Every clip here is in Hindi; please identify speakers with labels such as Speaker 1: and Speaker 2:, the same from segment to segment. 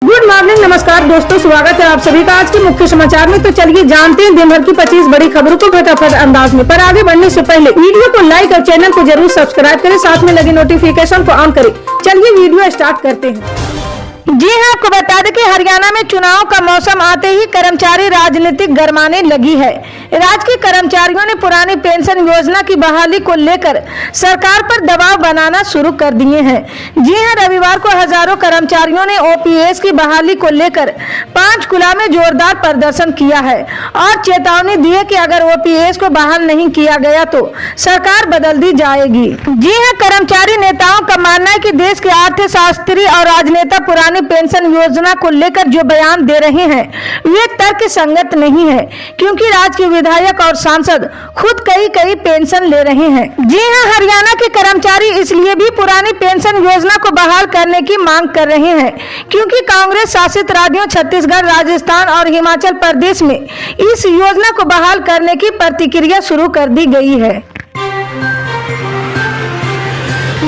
Speaker 1: गुड मॉर्निंग, नमस्कार दोस्तों, स्वागत है आप सभी का आज के मुख्य समाचार में। तो चलिए जानते हैं दिन भर की 25 बड़ी खबरों को फटाफट अंदाज में। पर आगे बढ़ने से पहले वीडियो को लाइक और चैनल को जरूर सब्सक्राइब करें, साथ में लगे नोटिफिकेशन को ऑन करें। चलिए वीडियो स्टार्ट करते हैं। जी हाँ, आपको बता दें कि हरियाणा में चुनाव का मौसम आते ही कर्मचारी राजनीतिक गरमाने लगी है। राज्य के कर्मचारियों ने पुरानी पेंशन योजना की बहाली को लेकर सरकार पर दबाव बनाना शुरू कर दिए हैं। जी हाँ, रविवार को हजारों कर्मचारियों ने ओपीएस की बहाली को लेकर पंचकुला में जोरदार प्रदर्शन किया है और चेतावनी दी है कि अगर ओपीएस को बहाल नहीं किया गया तो सरकार बदल दी जाएगी। जी हाँ, कर्मचारी नेताओं का मानना है कि देश के अर्थशास्त्री और राजनेता पुरानी पेंशन योजना को लेकर जो बयान दे रहे हैं वे तर्क संगत नहीं है, क्योंकि राज्य के विधायक और सांसद खुद कई पेंशन ले रहे हैं। जी हां, हरियाणा के कर्मचारी इसलिए भी पुरानी पेंशन योजना को बहाल करने की मांग कर रहे हैं क्योंकि कांग्रेस शासित राज्यों छत्तीसगढ़, राजस्थान और हिमाचल प्रदेश में इस योजना को बहाल करने की प्रतिक्रिया शुरू कर दी गई है।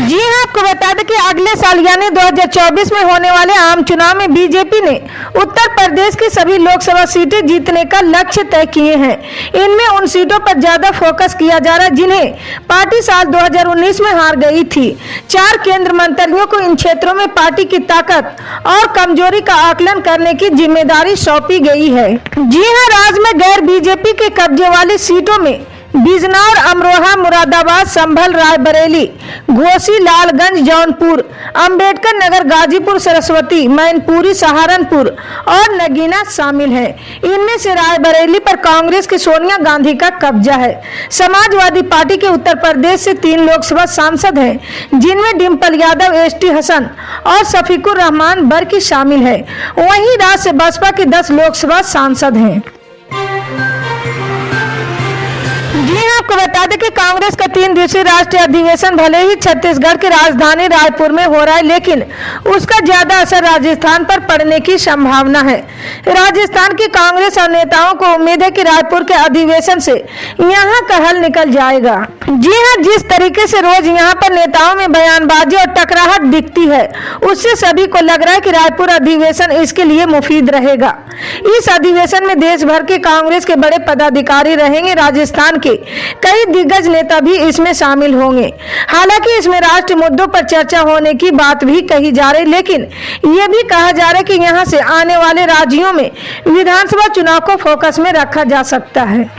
Speaker 1: जी हाँ, आपको बता दें कि अगले साल यानी 2024 में होने वाले आम चुनाव में बीजेपी ने उत्तर प्रदेश की सभी लोकसभा सीटें जीतने का लक्ष्य तय किए हैं। इनमें उन सीटों पर ज्यादा फोकस किया जा रहा है जिन्हें पार्टी साल 2019 में हार गई थी। 4 केंद्र मंत्रियों को इन क्षेत्रों में पार्टी की ताकत और कमजोरी का आकलन करने की जिम्मेदारी सौंपी गई है। जी हाँ, राज्य में गैर बीजेपी के कब्जे वाली सीटों में बिजनौर, अमरोहा, मुरादाबाद, संभल, रायबरेली, घोसी, लालगंज, जौनपुर, अंबेडकर नगर, गाजीपुर, सरस्वती, मैनपुरी, सहारनपुर और नगीना शामिल है। इनमें से रायबरेली पर कांग्रेस की सोनिया गांधी का कब्जा है। समाजवादी पार्टी के उत्तर प्रदेश से 3 लोकसभा सांसद हैं, जिनमें डिम्पल यादव, एसटी हसन और शफीकुर रहमान बर्की शामिल है। वहीं राज्य से बसपा के 10 लोकसभा सांसद हैं। जी हाँ, आपको बता दें कि कांग्रेस का 3 दिवसीय राष्ट्रीय अधिवेशन भले ही छत्तीसगढ़ की राजधानी रायपुर में हो रहा है, लेकिन उसका ज्यादा असर राजस्थान पर पड़ने की संभावना है। राजस्थान की कांग्रेस और नेताओं को उम्मीद है कि रायपुर के अधिवेशन से यहाँ का हल निकल जाएगा। जी हाँ, जिस तरीके से रोज यहाँ पर नेताओं में बयानबाजी और टकराहट दिखती है, उससे सभी को लग रहा है कि रायपुर अधिवेशन इसके लिए मुफीद रहेगा। इस अधिवेशन में देश भर के कांग्रेस के बड़े पदाधिकारी रहेंगे। राजस्थान के कई दिग्गज नेता भी इसमें शामिल होंगे। हालांकि इसमें राष्ट्रीय मुद्दों पर चर्चा होने की बात भी कही जा रही, लेकिन ये भी कहा जा रहा है कि यहाँ से आने वाले राज्यों में विधानसभा चुनाव को फोकस में रखा जा सकता है।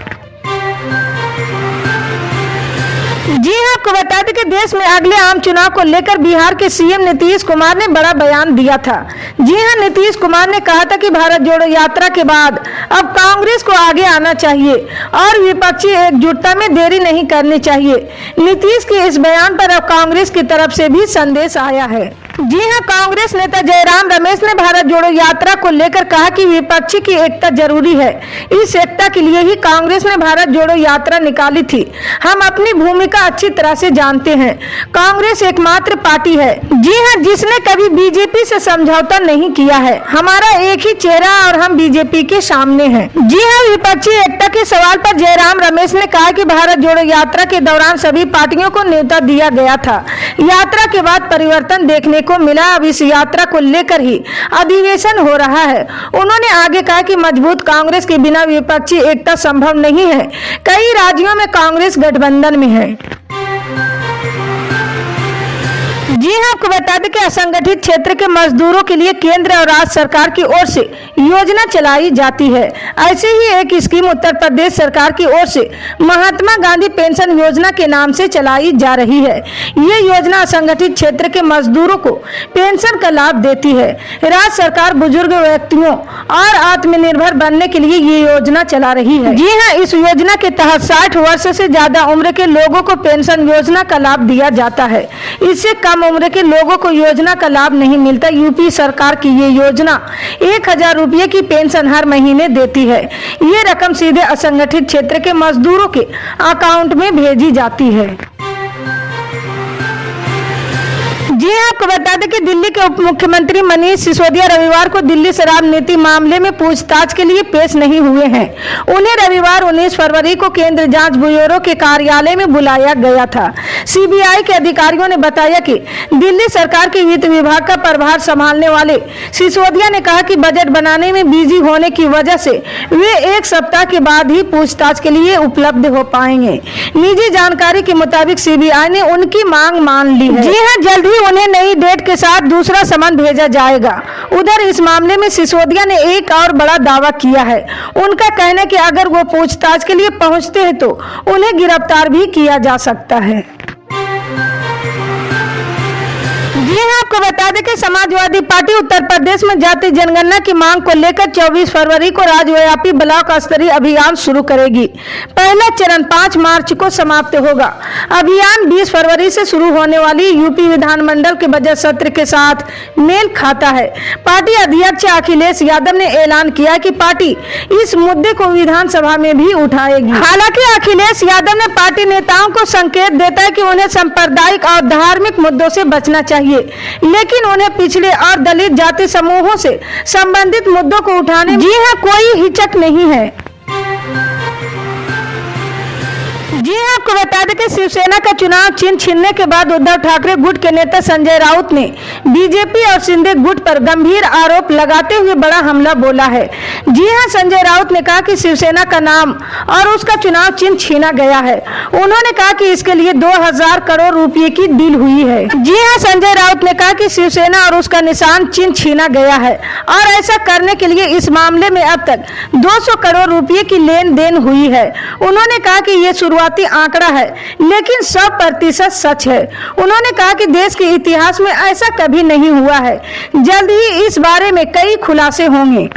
Speaker 1: जी हाँ, आपको बता दें कि देश में अगले आम चुनाव को लेकर बिहार के सीएम नीतीश कुमार ने बड़ा बयान दिया था। जी हाँ, नीतीश कुमार ने कहा था कि भारत जोड़ो यात्रा के बाद अब कांग्रेस को आगे आना चाहिए और विपक्षी एकजुटता में देरी नहीं करनी चाहिए। नीतीश के इस बयान पर अब कांग्रेस की तरफ से भी संदेश आया है। जी हाँ, कांग्रेस नेता जयराम रमेश ने भारत जोड़ो यात्रा को लेकर कहा कि विपक्षी की एकता जरूरी है। इस एकता के लिए ही कांग्रेस ने भारत जोड़ो यात्रा निकाली थी। हम अपनी भूमिका अच्छी तरह से जानते हैं। कांग्रेस एकमात्र पार्टी है, जी हाँ, जिसने कभी बीजेपी से समझौता नहीं किया है। हमारा एक ही चेहरा और हम बीजेपी के सामने हैं। जी हाँ, विपक्षी एकता के सवाल पर जयराम रमेश ने कहा कि भारत जोड़ो यात्रा के दौरान सभी पार्टियों को न्योता दिया गया था। यात्रा के बाद परिवर्तन देखने को मिला। अब इस यात्रा को लेकर ही अधिवेशन हो रहा है। उन्होंने आगे कहा कि मजबूत कांग्रेस के बिना विपक्षी एकता संभव नहीं है। कई राज्यों में कांग्रेस गठबंधन में है। जी हाँ, आपको बता दें कि असंगठित क्षेत्र के मजदूरों के लिए केंद्र और राज्य सरकार की ओर से योजना चलाई जाती है। ऐसे ही एक स्कीम उत्तर प्रदेश सरकार की ओर से महात्मा गांधी पेंशन योजना के नाम से चलाई जा रही है। ये योजना असंगठित क्षेत्र के मजदूरों को पेंशन का लाभ देती है। राज्य सरकार बुजुर्ग व्यक्तियों और आत्मनिर्भर बनने के लिए ये योजना चला रही है। जी हाँ, इस योजना के तहत 60 वर्ष से ज्यादा उम्र के लोगों को पेंशन योजना का लाभ दिया जाता है। इससे कम उम्र के लोगों को योजना का लाभ नहीं मिलता। यूपी सरकार की ये योजना 1000 रुपये की पेंशन हर महीने देती है। ये रकम सीधे असंगठित क्षेत्र के मजदूरों के अकाउंट में भेजी जाती है। जी जी हां, आपको बता दें कि दिल्ली के उप मुख्यमंत्री मनीष सिसोदिया रविवार को दिल्ली शराब नीति मामले में पूछताछ के लिए पेश नहीं हुए हैं। उन्हें रविवार 19 फरवरी को केंद्र जांच ब्यूरो के कार्यालय में बुलाया गया था। सीबीआई के अधिकारियों ने बताया कि दिल्ली सरकार के वित्त विभाग का प्रभार संभालने वाले सिसोदिया ने कहा कि बजट बनाने में बिजी होने की वजह से वे एक सप्ताह के बाद ही पूछताछ के लिए उपलब्ध हो पाएंगे। निजी जानकारी के मुताबिक सीबीआई ने उनकी मांग मान ली है। जी हां, जल्द ही उन्हें नई डेट के साथ दूसरा समन भेजा जाएगा। उधर इस मामले में सिसोदिया ने एक और बड़ा दावा किया है। उनका कहना है कि अगर वो पूछताछ के लिए पहुंचते हैं तो उन्हें गिरफ्तार भी किया जा सकता है। जी हां, आपको बता दें कि समाजवादी पार्टी उत्तर प्रदेश में जाति जनगणना की मांग को लेकर 24 फरवरी को राज्यव्यापी ब्लॉक स्तरीय अभियान शुरू करेगी। पहला चरण 5 मार्च को समाप्त होगा। अभियान 20 फरवरी से शुरू होने वाली यूपी विधानमंडल के बजट सत्र के साथ मेल खाता है। पार्टी अध्यक्ष अखिलेश यादव ने ऐलान किया कि पार्टी इस मुद्दे को विधानसभा में भी उठाएगी। हालांकि अखिलेश यादव ने पार्टी नेताओं को संकेत देता है कि उन्हें सांप्रदायिक और धार्मिक मुद्दों से बचना चाहिए, लेकिन उन्हें पिछड़े और दलित जाति समूहों से संबंधित मुद्दों को उठाने में जी हां कोई हिचक नहीं है। जी हां, आपको बता दें कि शिवसेना का चुनाव चिन्ह छीनने के बाद उद्धव ठाकरे गुट के नेता संजय राउत ने बीजेपी और शिंदे गुट पर गंभीर आरोप लगाते हुए बड़ा हमला बोला है। जी हां, संजय राउत ने कहा कि शिवसेना का नाम और उसका चुनाव चिन्ह छीना गया है। उन्होंने कहा कि इसके लिए 2000 करोड़ रुपए की डील हुई है। जी हां, संजय राउत ने कहा कि शिवसेना और उसका निशान चिन्ह छीना गया है और ऐसा करने के लिए इस मामले में अब तक 200 करोड़ रुपए की लेन देन हुई है। उन्होंने कहा कि ये शुरुआती आंकड़ा है, लेकिन 100% सच है। उन्होंने कहा कि देश के इतिहास में ऐसा कभी नहीं हुआ है। जल्द ही इस बारे में कई खुलासे होंगे।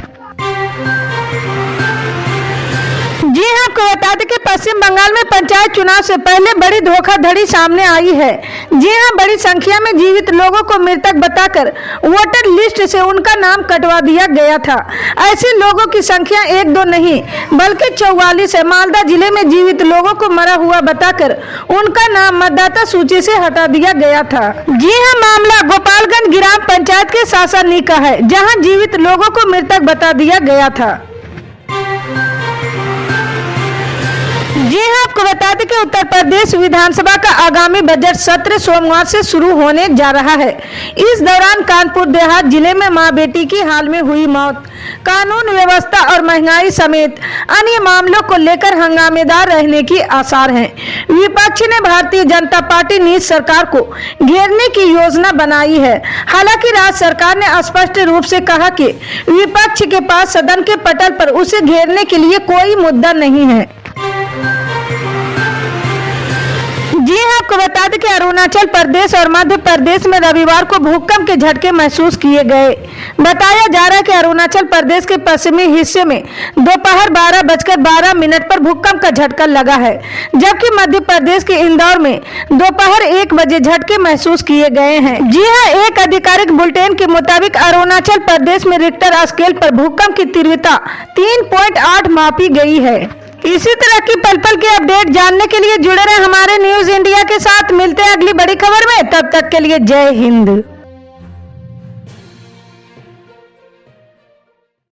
Speaker 1: जी हां, आपको बता दें कि पश्चिम बंगाल में पंचायत चुनाव से पहले बड़ी धोखाधड़ी सामने आई है। जी हां, बड़ी संख्या में जीवित लोगों को मृतक बताकर वोटर लिस्ट से उनका नाम कटवा दिया गया था। ऐसे लोगों की संख्या 1-2 नहीं बल्कि 44 है। मालदा जिले में जीवित लोगों को मरा हुआ बताकर उनका नाम मतदाता सूची से हटा दिया गया था। जी हां, मामला गोपालगंज ग्राम पंचायत के शासनी का है, जहां जीवित लोगों को मृतक बता दिया गया था। जी हां, आपको बता दें कि उत्तर प्रदेश विधानसभा का आगामी बजट सत्र सोमवार से शुरू होने जा रहा है। इस दौरान कानपुर देहात जिले में मां बेटी की हाल में हुई मौत, कानून व्यवस्था और महंगाई समेत अन्य मामलों को लेकर हंगामेदार रहने की आसार हैं। विपक्ष ने भारतीय जनता पार्टी नीतीश सरकार को घेरने की योजना बनाई है। हालांकि राज्य सरकार ने स्पष्ट रूप से कहा कि विपक्ष के पास सदन के पटल पर उसे घेरने के लिए कोई मुद्दा नहीं है। जी हां, आपको बता दें कि अरुणाचल प्रदेश और मध्य प्रदेश में रविवार को भूकंप के झटके महसूस किए गए। बताया जा रहा है कि अरुणाचल प्रदेश के पश्चिमी हिस्से में दोपहर 12:12 पर भूकंप का झटका लगा है, जबकि मध्य प्रदेश के इंदौर में दोपहर 1 बजे झटके महसूस किए गए हैं। जी हां, एक आधिकारिक बुलेटिन के मुताबिक अरुणाचल प्रदेश में रिक्टर स्केल पर भूकंप की तीव्रता 3.8 मापी गई है। इसी तरह की पल पल के अपडेट जानने के लिए जुड़े रहे हमारे न्यूज इंडिया के साथ। मिलते हैं अगली बड़ी खबर में, तब तक के लिए जय हिंद।